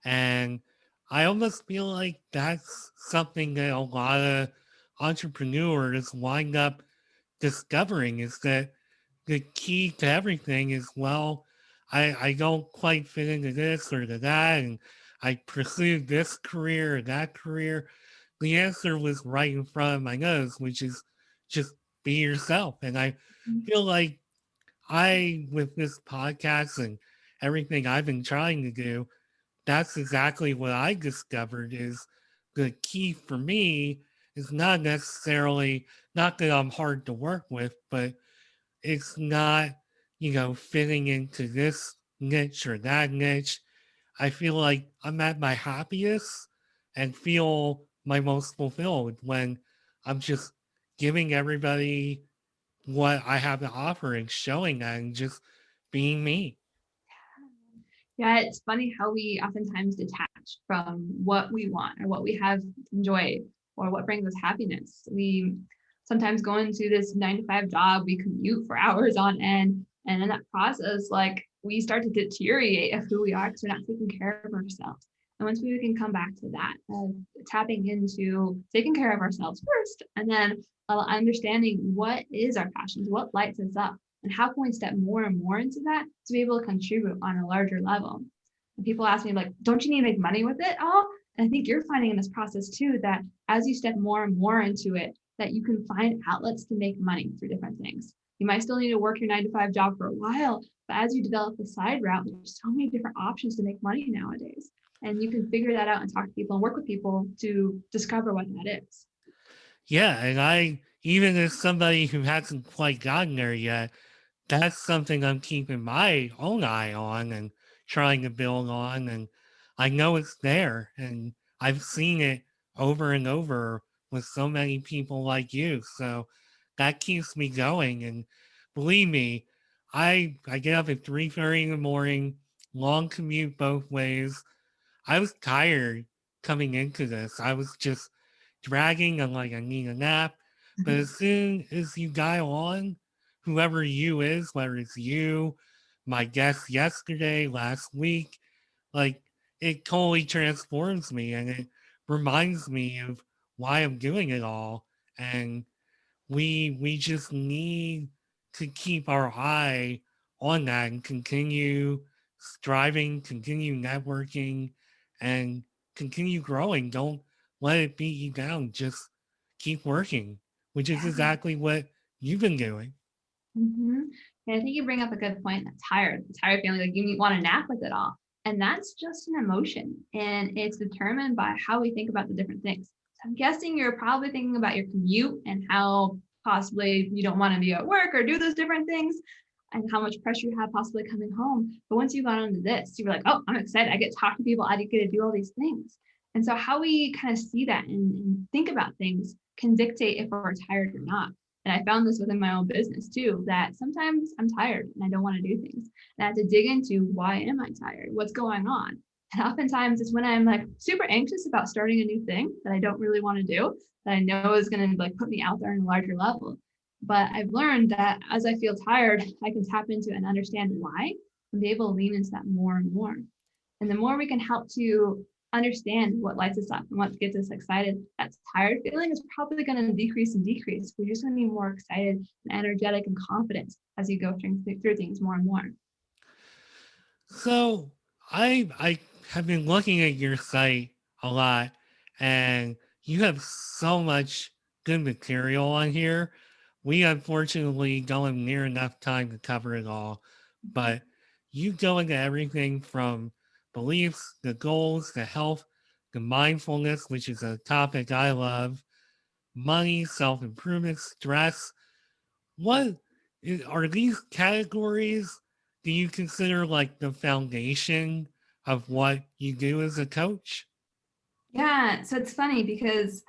And I almost feel like that's something that a lot of entrepreneurs wind up discovering is that the key to everything is, well, I don't quite fit into this or to that, and I pursued this career or that career. The answer was right in front of my nose, which is just be yourself. And I feel like with this podcast and everything I've been trying to do, that's exactly what I discovered is the key for me is not necessarily, not that I'm hard to work with, but it's not, fitting into this niche or that niche. I feel like I'm at my happiest and feel my most fulfilled when I'm just giving everybody what I have to offer and showing that and just being me. Yeah, it's funny how we oftentimes detach from what we want or what we have enjoyed or what brings us happiness. We sometimes go into this 9 to 5 job, we commute for hours on end. And in that process, like we start to deteriorate of who we are because we're not taking care of ourselves. And once we can come back to that, tapping into taking care of ourselves first, and then understanding what is our passions, what lights us up, and how can we step more and more into that to be able to contribute on a larger level? And people ask me, like, don't you need to make money with it all? And I think you're finding in this process too that as you step more and more into it, that you can find outlets to make money through different things. You might still need to work your 9 to 5 job for a while, but as you develop the side route, there's so many different options to make money nowadays. And you can figure that out and talk to people and work with people to discover what that is. Yeah, and even as somebody who hasn't quite gotten there yet, that's something I'm keeping my own eye on and trying to build on. And I know it's there, and I've seen it over and over with so many people like you. So that keeps me going. And believe me, I get up at 3:30 in the morning, long commute both ways. I was tired coming into this. I was just dragging. I'm like, I need a nap. But as soon as you dial on, whoever you is, whether it's you, my guest yesterday, last week, like it totally transforms me and it reminds me of why I'm doing it all. And we just need to keep our eye on that and continue striving, continue networking, and continue growing. Don't let it beat you down. Just keep working, which is Yeah. exactly what you've been doing. Mm-hmm. And I think you bring up a good point. That tired feeling like you want to nap with it all. And that's just an emotion. And it's determined by how we think about the different things. So I'm guessing you're probably thinking about your commute and how possibly you don't want to be at work or do those different things and how much pressure you have possibly coming home. But once you got into this, you were like, oh, I'm excited. I get to talk to people. I get to do all these things. And so how we kind of see that and think about things can dictate if we're tired or not. And I found this within my own business too, that sometimes I'm tired and I don't want to do things. And I have to dig into why am I tired? What's going on? And oftentimes it's when I'm like super anxious about starting a new thing that I don't really want to do, that I know is going to like put me out there on a larger level. But I've learned that as I feel tired, I can tap into and understand why and be able to lean into that more and more. And the more we can help to understand what lights us up and what gets us excited, that tired feeling is probably going to decrease and decrease. We're just going to be more excited and energetic and confident as you go through things more and more. So I have been looking at your site a lot, and you have so much good material on here. We unfortunately don't have near enough time to cover it all, but you go into everything from beliefs, the goals, the health, the mindfulness, which is a topic I love, money, self improvement, stress. What are these categories? Do you consider like the foundation of what you do as a coach? Yeah, so it's funny because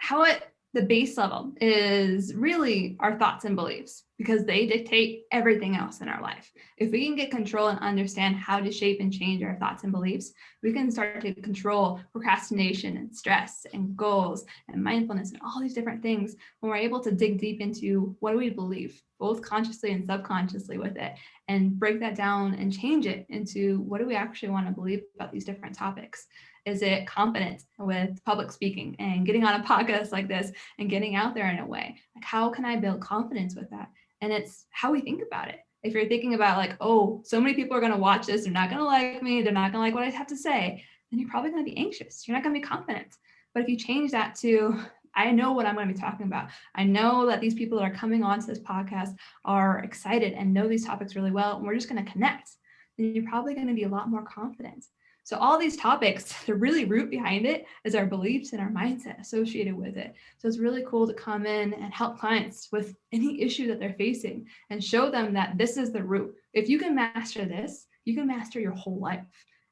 the base level is really our thoughts and beliefs because they dictate everything else in our life. If we can get control and understand how to shape and change our thoughts and beliefs, we can start to control procrastination and stress and goals and mindfulness and all these different things when we're able to dig deep into what do we believe, both consciously and subconsciously with it, and break that down and change it into what do we actually want to believe about these different topics. Is it confidence with public speaking and getting on a podcast like this and getting out there in a way? Like, how can I build confidence with that? And it's how we think about it. If you're thinking about like, oh, so many people are going to watch this, they're not going to like me, they're not going to like what I have to say, then you're probably going to be anxious. You're not going to be confident. But if you change that to, I know what I'm going to be talking about. I know that these people that are coming onto this podcast are excited and know these topics really well, and we're just going to connect. Then you're probably going to be a lot more confident. So all these topics, the really root behind it is our beliefs and our mindset associated with it. So it's really cool to come in and help clients with any issue that they're facing and show them that this is the root. If you can master this, you can master your whole life.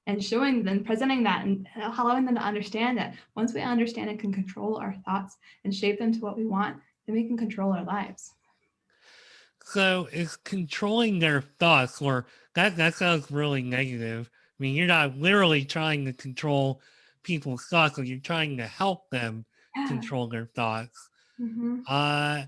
And showing them, presenting that and allowing them to understand that once we understand and can control our thoughts and shape them to what we want, then we can control our lives. So is controlling their thoughts, or that sounds really negative. I mean, you're not literally trying to control people's thoughts, or you're trying to help them Yeah. control their thoughts. Mm-hmm. Uh,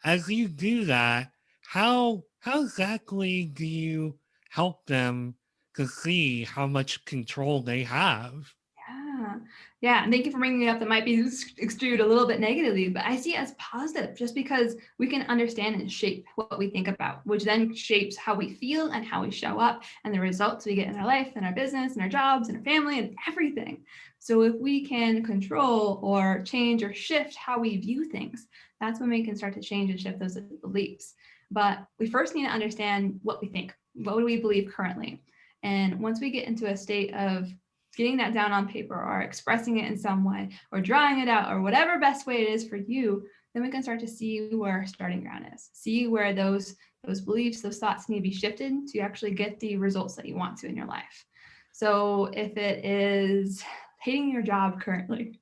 as you do that, how exactly do you help them to see how much control they have? Yeah. Yeah. And thank you for bringing it up. That might be extruded a little bit negatively, but I see it as positive just because we can understand and shape what we think about, which then shapes how we feel and how we show up and the results we get in our life and our business and our jobs and our family and everything. So if we can control or change or shift how we view things, that's when we can start to change and shift those beliefs. But we first need to understand what we think. What do we believe currently? And once we get into a state of getting that down on paper or expressing it in some way or drawing it out or whatever best way it is for you, then we can start to see where our starting ground is, see where those beliefs, those thoughts need to be shifted to actually get the results that you want to in your life. So if it is hating your job currently,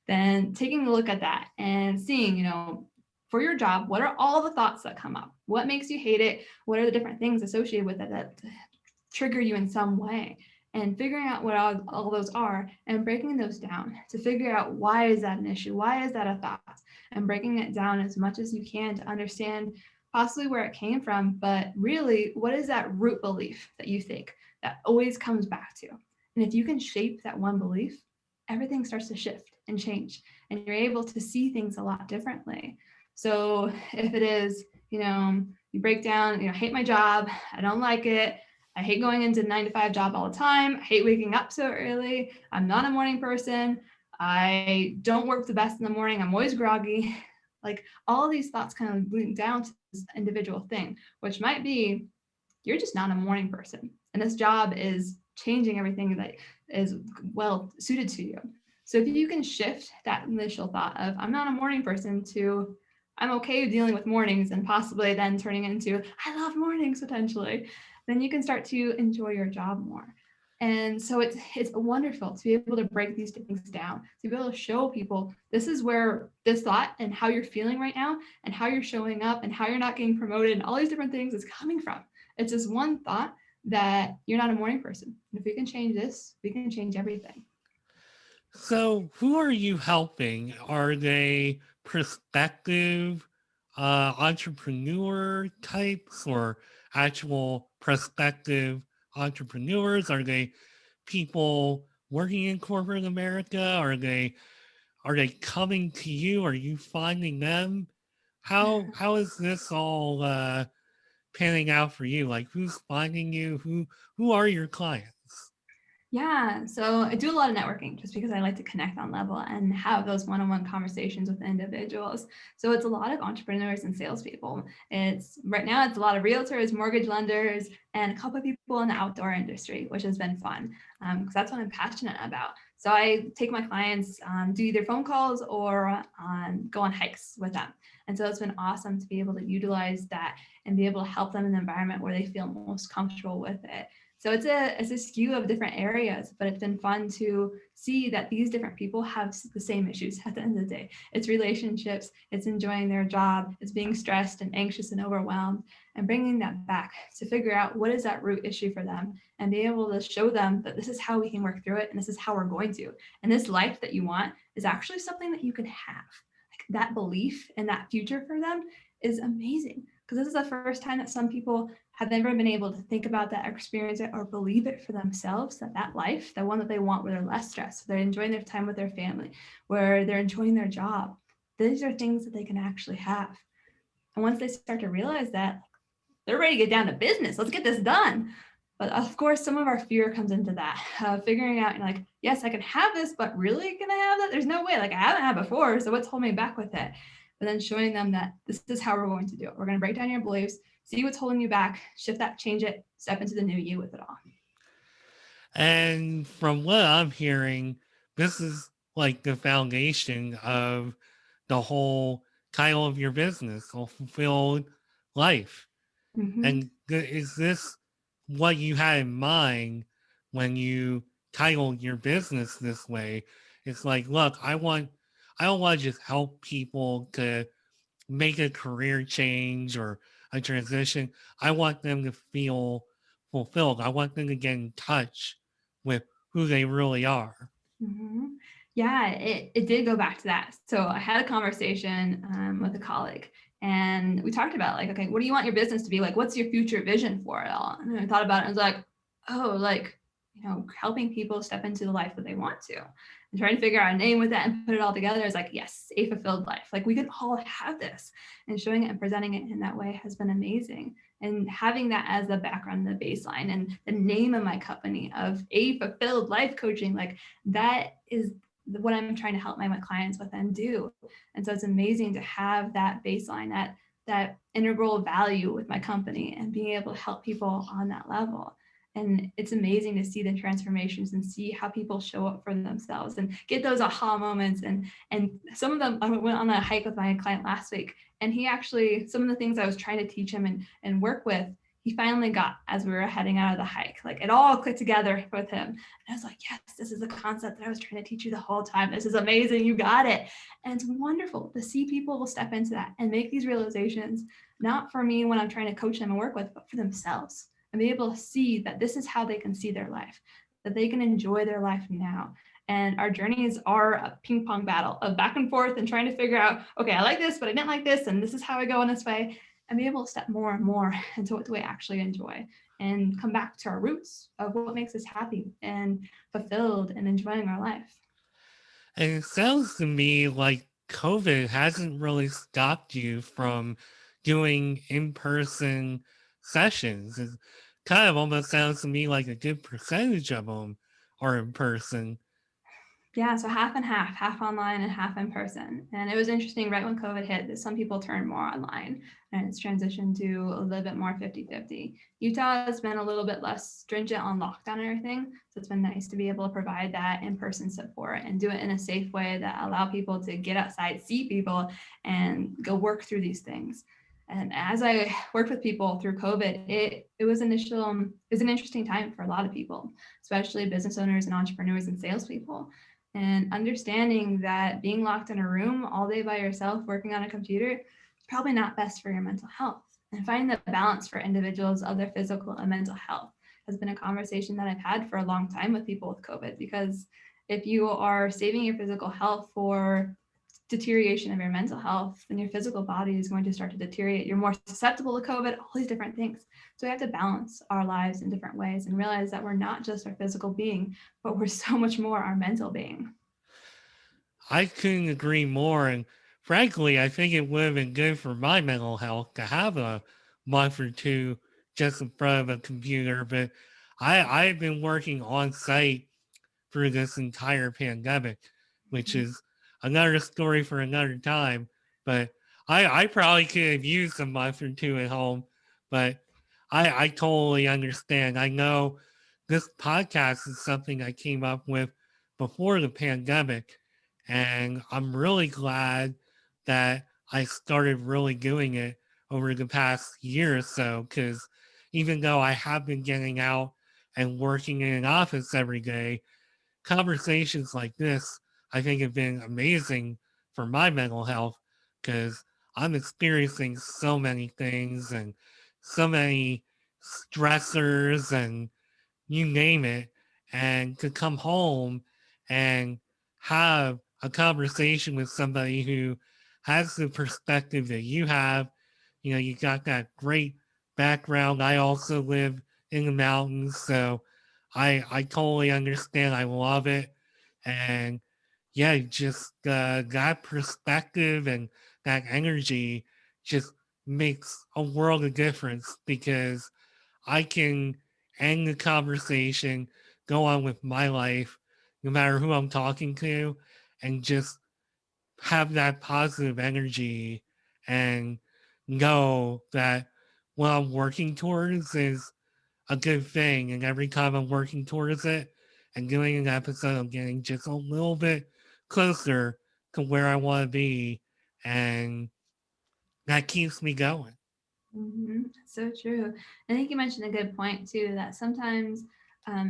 then taking a look at that and seeing, for your job, what are all the thoughts that come up? What makes you hate it? What are the different things associated with it that trigger you in some way? And figuring out what all those are and breaking those down to figure out why is that an issue? Why is that a thought? And breaking it down as much as you can to understand possibly where it came from, but really, what is that root belief that you think that always comes back to? And if you can shape that one belief, everything starts to shift and change, and you're able to see things a lot differently. So if it is, you break down, I hate my job, I don't like it, I hate going into 9 to 5 job all the time, I hate waking up so early, I'm not a morning person, I don't work the best in the morning, I'm always groggy. Like all these thoughts kind of link down to this individual thing, which might be you're just not a morning person. And this job is changing everything that is well suited to you. So if you can shift that initial thought of I'm not a morning person to I'm okay dealing with mornings and possibly then turning into I love mornings potentially, then you can start to enjoy your job more. And so it's wonderful to be able to break these things down, to be able to show people this is where this thought and how you're feeling right now and how you're showing up and how you're not getting promoted and all these different things is coming from. It's just one thought that you're not a morning person. And if we can change this, we can change everything. So, who are you helping? Are they prospective entrepreneur types or actual prospective entrepreneurs? Are they people working in corporate America? Are they coming to you? Are you finding them? How is this all panning out for you? Like who's finding you? Who are your clients? Yeah, so I do a lot of networking just because I like to connect on level and have those one-on-one conversations with individuals. So it's a lot of entrepreneurs and salespeople. It's right now it's a lot of realtors, mortgage lenders, and a couple of people in the outdoor industry, which has been fun because that's what I'm passionate about. So I take my clients, do either phone calls or go on hikes with them. And so it's been awesome to be able to utilize that and be able to help them in an environment where they feel most comfortable with it. So it's a skew of different areas, but it's been fun to see that these different people have the same issues at the end of the day. It's relationships, it's enjoying their job, it's being stressed and anxious and overwhelmed, and bringing that back to figure out what is that root issue for them and be able to show them that this is how we can work through it and this is how we're going to. And this life that you want is actually something that you can have. Like that belief in that future for them is amazing because this is the first time that some people have never been able to think about that, experience it, or believe it for themselves, that life, the one that they want where they're less stressed, they're enjoying their time with their family, where they're enjoying their job. These are things that they can actually have. And once they start to realize that, they're ready to get down to business. Let's get this done. But of course, some of our fear comes into that, figuring out, like, yes, I can have this, but really can I have that? There's no way. Like I haven't had before. So what's holding me back with it? But then showing them that this is how we're going to do it. We're going to break down your beliefs, see what's holding you back, shift that, change it, step into the new you with it all. And from what I'm hearing, this is like the foundation of the whole title of your business, a fulfilled life. Mm-hmm. And is this what you had in mind when you titled your business this way? It's like, look, I don't want to just help people to make a career change or a transition. I want them to feel fulfilled. I want them to get in touch with who they really are. Mm-hmm. Yeah, it did go back to that. So I had a conversation with a colleague and we talked about like, okay, what do you want your business to be like? What's your future vision for it all? And I thought about it and I was like, oh, like, helping people step into the life that they want to and trying to figure out a name with that and put it all together is like, yes, a fulfilled life. Like we can all have this and showing it and presenting it in that way has been amazing. And having that as the background, the baseline and the name of my company of a fulfilled life coaching, like that is what I'm trying to help my clients with and do. And so it's amazing to have that baseline, that integral value with my company and being able to help people on that level. And it's amazing to see the transformations and see how people show up for themselves and get those aha moments. And some of them, I went on a hike with my client last week, and he actually, some of the things I was trying to teach him and work with, he finally got as we were heading out of the hike. Like it all clicked together with him. And I was like, yes, this is the concept that I was trying to teach you the whole time. This is amazing. You got it. And it's wonderful to see people will step into that and make these realizations, not for me when I'm trying to coach them and work with, but for themselves and be able to see that this is how they can see their life, that they can enjoy their life now. And our journeys are a ping pong battle of back and forth and trying to figure out, okay, I like this, but I didn't like this. And this is how I go in this way. and be able to step more and more into what do we actually enjoy and come back to our roots of what makes us happy and fulfilled and enjoying our life. And it sounds to me like COVID hasn't really stopped you from doing in person sessions. It kind of almost sounds to me like a good percentage of them are in person. Yeah, so half and half, half online and half in person. And it was interesting right when COVID hit that some people turned more online and it's transitioned to a little bit more 50-50. Utah has been a little bit less stringent on lockdown and everything. So it's been nice to be able to provide that in-person support and do it in a safe way that allow people to get outside, see people, and go work through these things. And as I worked with people through COVID, it was an interesting time for a lot of people, especially business owners and entrepreneurs and salespeople, and understanding that being locked in a room all day by yourself working on a computer is probably not best for your mental health. And finding the balance for individuals of their physical and mental health has been a conversation that I've had for a long time with people with COVID, because if you are saving your physical health for deterioration of your mental health, then your physical body is going to start to deteriorate. You're more susceptible to COVID, all these different things. So we have to balance our lives in different ways and realize that we're not just our physical being, but we're so much more our mental being. I couldn't agree more. And frankly, I think it would have been good for my mental health to have a month or two just in front of a computer. But I've been working on site through this entire pandemic, which is another story for another time. But I probably could have used a month or two at home, but I totally understand. I know this podcast is something I came up with before the pandemic, and I'm really glad that I started really doing it over the past year or so, because even though I have been getting out and working in an office every day, conversations like this, I think, have been amazing for my mental health, because I'm experiencing so many things and so many stressors and you name it. And to come home and have a conversation with somebody who has the perspective that you have, you got that great background. I also live in the mountains, so I totally understand. I love it. And yeah, just that perspective and that energy just makes a world of difference, because I can end the conversation, go on with my life, no matter who I'm talking to, and just have that positive energy and know that what I'm working towards is a good thing. And every time I'm working towards it and doing an episode, I'm getting just a little bit closer to where I want to be. And that keeps me going. So true. I think you mentioned a good point too, that sometimes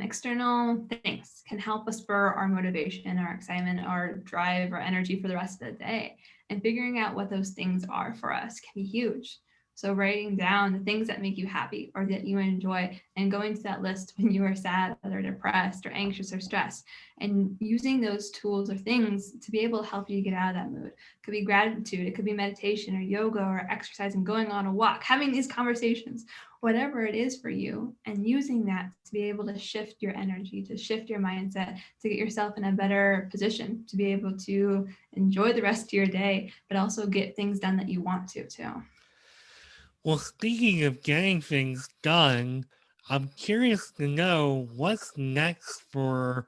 external things can help us spur our motivation, our excitement, our drive, our energy for the rest of the day. And figuring out what those things are for us can be huge. So writing down the things that make you happy or that you enjoy and going to that list when you are sad or depressed or anxious or stressed, and using those tools or things to be able to help you get out of that mood. It could be gratitude, it could be meditation or yoga or exercising, going on a walk, having these conversations, whatever it is for you, and using that to be able to shift your energy, to shift your mindset, to get yourself in a better position to be able to enjoy the rest of your day, but also get things done that you want to too. Well, speaking of getting things done, I'm curious to know what's next for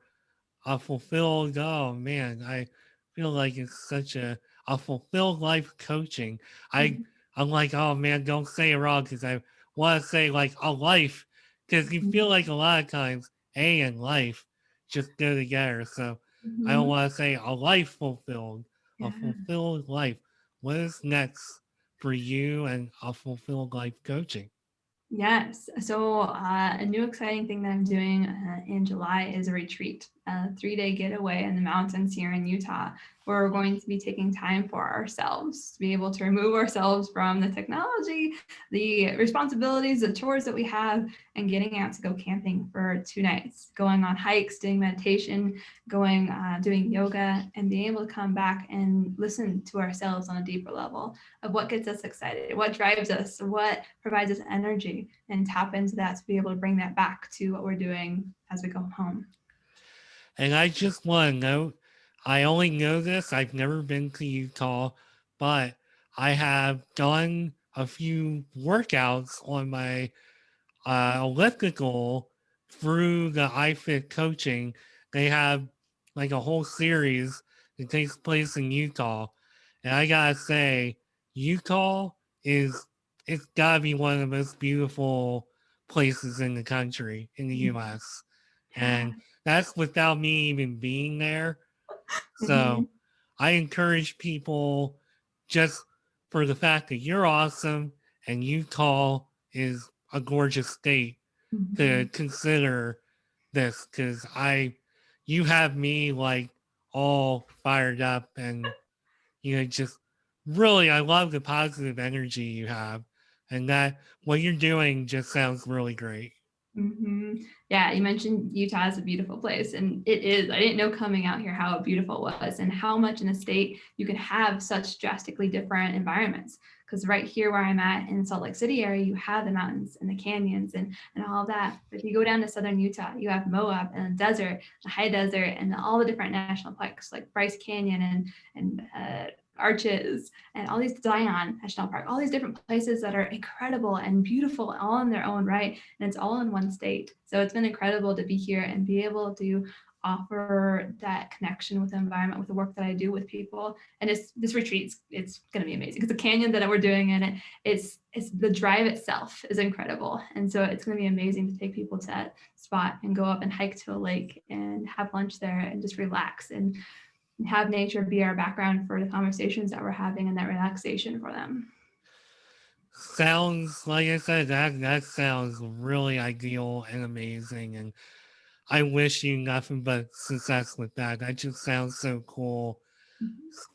a fulfilled. Oh man, I feel like it's such a fulfilled life coaching. I Mhm. I'm like, oh man, don't say it wrong, because I want to say like a life, because you feel like a lot of times a and life just go together. So I don't Mhm. want to say a life fulfilled, a Yeah. fulfilled life. What is next for you and a fulfilled life coaching? Yes. So, a new exciting thing that I'm doing in July is a retreat. a 3-day getaway in the mountains here in Utah, where we're going to be taking time for ourselves to be able to remove ourselves from the technology, the responsibilities, the chores that we have, and getting out to go camping for 2 nights, going on hikes, doing meditation, doing yoga, and being able to come back and listen to ourselves on a deeper level of what gets us excited, what drives us, what provides us energy, and tap into that to be able to bring that back to what we're doing as we go home. And I just want to note, I only know this, I've never been to Utah, but I have done a few workouts on my elliptical through the iFit coaching. They have like a whole series that takes place in Utah. And I gotta say, Utah is, it's gotta be one of the most beautiful places in the country, in the US. Yeah. And that's without me even being there. Mm-hmm. So I encourage people, just for the fact that you're awesome and Utah is a gorgeous state, Mm-hmm. to consider this, because you have me like all fired up, and just really, I love the positive energy you have, and that what you're doing just sounds really great. Mm-hmm. Yeah, you mentioned Utah is a beautiful place, and it is. I didn't know coming out here how beautiful it was and how much in a state you can have such drastically different environments. Because right here where I'm at in Salt Lake City area, you have the mountains and the canyons and all of that. But if you go down to southern Utah, you have Moab and the desert, the high desert, and all the different national parks like Bryce Canyon and Arches and all these Zion National Park, all these different places that are incredible and beautiful all in their own right, and it's all in one state. So it's been incredible to be here and be able to offer that connection with the environment with the work that I do with people. And this retreat, it's going to be amazing because the canyon that we're doing in it's the drive itself is incredible, and so it's going to be amazing to take people to that spot and go up and hike to a lake and have lunch there and just relax and have nature be our background for the conversations that we're having and that relaxation for them. Sounds like I said, that sounds really ideal and amazing, and I wish you nothing but success with that. That just sounds so cool.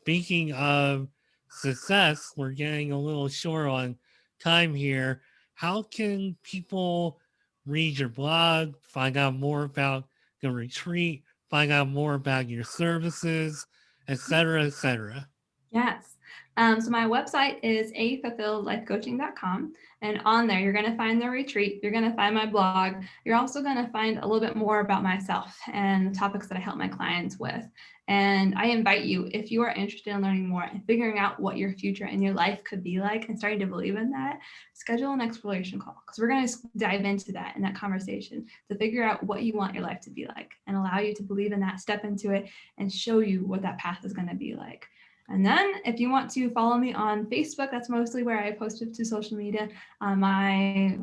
Speaking of success, we're getting a little short on time here. How can people read your blog, find out more about the retreat, find out more about your services, etc., etc.? Yes. So my website is afulfilledlifecoaching.com. And on there, you're going to find the retreat. You're going to find my blog. You're also going to find a little bit more about myself and the topics that I help my clients with. And I invite you, if you are interested in learning more and figuring out what your future and your life could be like and starting to believe in that, schedule an exploration call because we're going to dive into that in that conversation to figure out what you want your life to be like and allow you to believe in that, step into it, and show you what that path is going to be like. And then if you want to follow me on Facebook, that's mostly where I post it to social media. My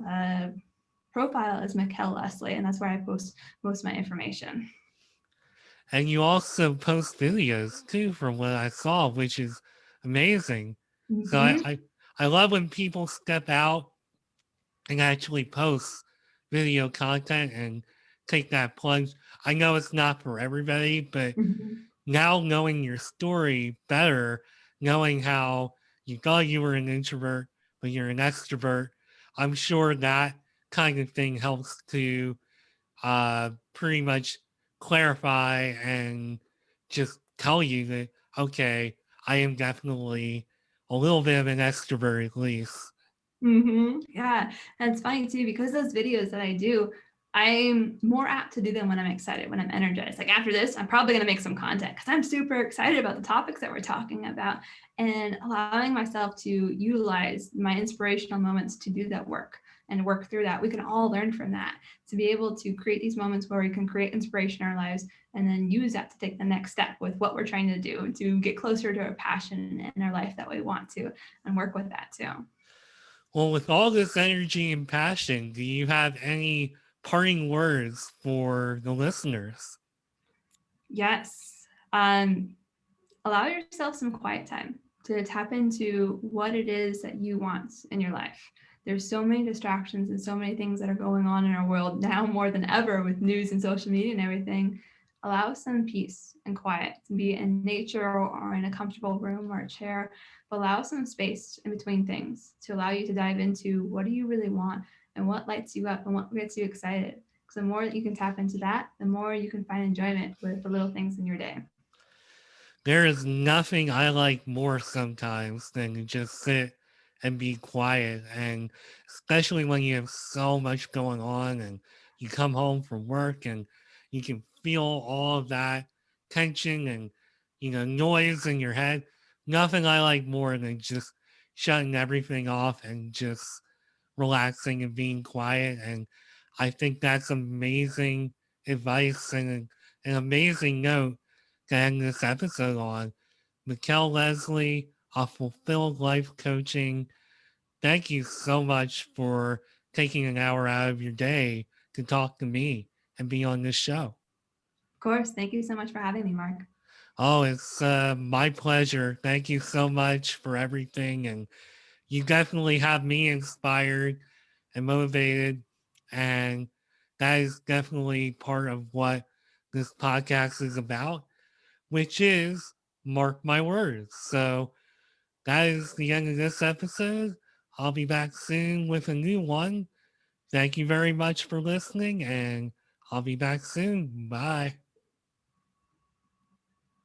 profile is Mikkel Leslie, and that's where I post most of my information. And you also post videos too, from what I saw, which is amazing. So Mm-hmm. I love when people step out and actually post video content and take that plunge. I know it's not for everybody, but Mm-hmm. now knowing your story better, knowing how you thought you were an introvert, but you're an extrovert, I'm sure that kind of thing helps to pretty much clarify and just tell you that, okay, I am definitely a little bit of an extrovert at least. Mm-hmm. Yeah. And it's funny too, because those videos that I do, I'm more apt to do them when I'm excited, when I'm energized. Like after this, I'm probably going to make some content because I'm super excited about the topics that we're talking about and allowing myself to utilize my inspirational moments to do that work and work through that. We can all learn from that to be able to create these moments where we can create inspiration in our lives and then use that to take the next step with what we're trying to do to get closer to our passion in our life that we want to and work with that too. Well, with all this energy and passion, do you have any parting words for the listeners? Yes. Allow yourself some quiet time to tap into what it is that you want in your life. There's so many distractions and so many things that are going on in our world now more than ever with news and social media and everything. Allow some peace and quiet to be in nature or in a comfortable room or a chair, but allow some space in between things to allow you to dive into what do you really want and what lights you up and what gets you excited. Because the more that you can tap into that, the more you can find enjoyment with the little things in your day. There is nothing I like more sometimes than to just sit and be quiet. And especially when you have so much going on and you come home from work and you can feel all of that tension and, noise in your head. Nothing I like more than just shutting everything off and just relaxing and being quiet. And I think that's amazing advice and an amazing note to end this episode on. Mikkel Leslie of Fulfilled Life Coaching, thank you so much for taking an hour out of your day to talk to me and be on this show. Of course, thank you so much for having me, Mark. Oh, it's my pleasure. Thank you so much for everything. And you definitely have me inspired and motivated. And that is definitely part of what this podcast is about, which is Mark My Words. So that is the end of this episode. I'll be back soon with a new one. Thank you very much for listening, and I'll be back soon. Bye.